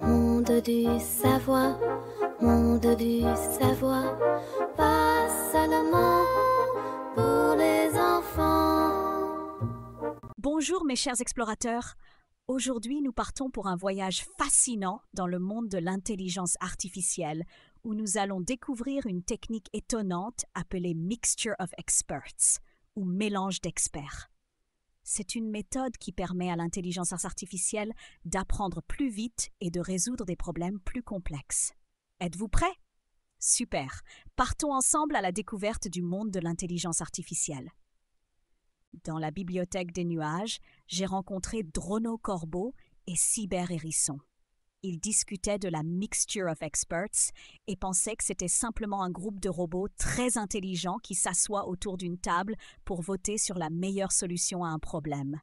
Monde du savoir, monde du savoir, pas seulement pour les enfants. Bonjour mes chers explorateurs. Aujourd'hui, nous partons pour un voyage fascinant dans le monde de l'intelligence artificielle où nous allons découvrir une technique étonnante appelée Mixture of Experts ou mélange d'experts. C'est une méthode qui permet à l'intelligence artificielle d'apprendre plus vite et de résoudre des problèmes plus complexes. Êtes-vous prêts? Super! Partons ensemble à la découverte du monde de l'intelligence artificielle. Dans la bibliothèque des nuages, j'ai rencontré Drono Corbeau et Cyber Hérisson. Ils discutaient de la Mixture of Experts et pensaient que c'était simplement un groupe de robots très intelligents qui s'assoient autour d'une table pour voter sur la meilleure solution à un problème.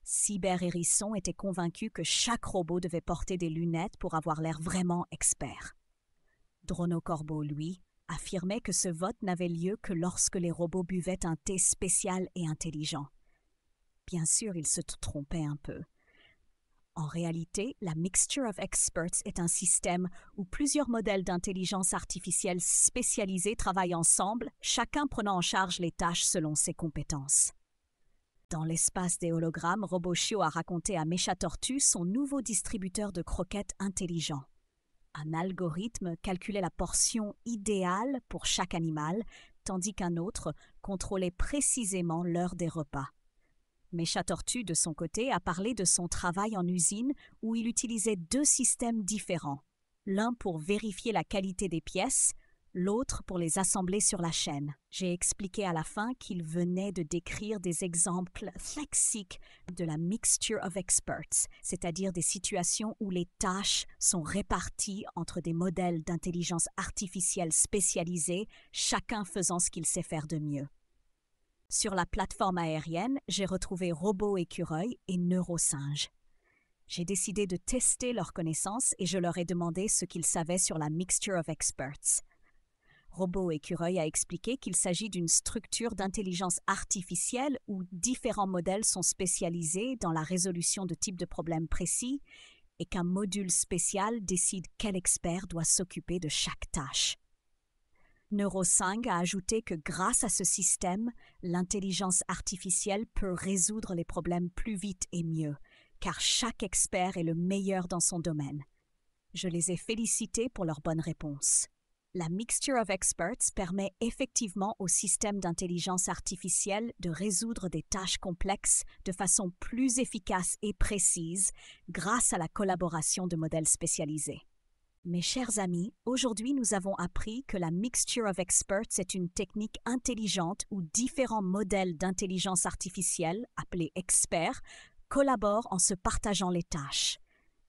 Cyber Hérisson était convaincu que chaque robot devait porter des lunettes pour avoir l'air vraiment expert. Drono Corbeau, lui, affirmait que ce vote n'avait lieu que lorsque les robots buvaient un thé spécial et intelligent. Bien sûr, il se trompait un peu. En réalité, la Mixture of Experts est un système où plusieurs modèles d'intelligence artificielle spécialisés travaillent ensemble, chacun prenant en charge les tâches selon ses compétences. Dans l'espace des hologrammes, Robochio a raconté à Mécha Tortue son nouveau distributeur de croquettes intelligent. Un algorithme calculait la portion idéale pour chaque animal, tandis qu'un autre contrôlait précisément l'heure des repas. Mécha Tortue, de son côté, a parlé de son travail en usine où il utilisait deux systèmes différents, l'un pour vérifier la qualité des pièces, l'autre pour les assembler sur la chaîne. J'ai expliqué à la fin qu'il venait de décrire des exemples lexiques de la Mixture of Experts, c'est-à-dire des situations où les tâches sont réparties entre des modèles d'intelligence artificielle spécialisés, chacun faisant ce qu'il sait faire de mieux. Sur la plateforme aérienne, j'ai retrouvé Robot Écureuil et Neurosinge. J'ai décidé de tester leurs connaissances et je leur ai demandé ce qu'ils savaient sur la Mixture of Experts. Robot Écureuil a expliqué qu'il s'agit d'une structure d'intelligence artificielle où différents modèles sont spécialisés dans la résolution de types de problèmes précis et qu'un module spécial décide quel expert doit s'occuper de chaque tâche. Neurosinge a ajouté que grâce à ce système, l'intelligence artificielle peut résoudre les problèmes plus vite et mieux, car chaque expert est le meilleur dans son domaine. Je les ai félicités pour leur bonne réponse. La Mixture of Experts permet effectivement au système d'intelligence artificielle de résoudre des tâches complexes de façon plus efficace et précise grâce à la collaboration de modèles spécialisés. Mes chers amis, aujourd'hui nous avons appris que la Mixture of Experts est une technique intelligente où différents modèles d'intelligence artificielle, appelés experts, collaborent en se partageant les tâches.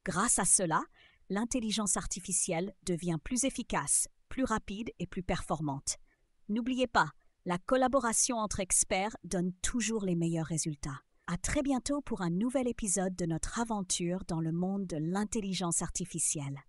Grâce à cela, l'intelligence artificielle devient plus efficace, plus rapide et plus performante. N'oubliez pas, la collaboration entre experts donne toujours les meilleurs résultats. À très bientôt pour un nouvel épisode de notre aventure dans le monde de l'intelligence artificielle.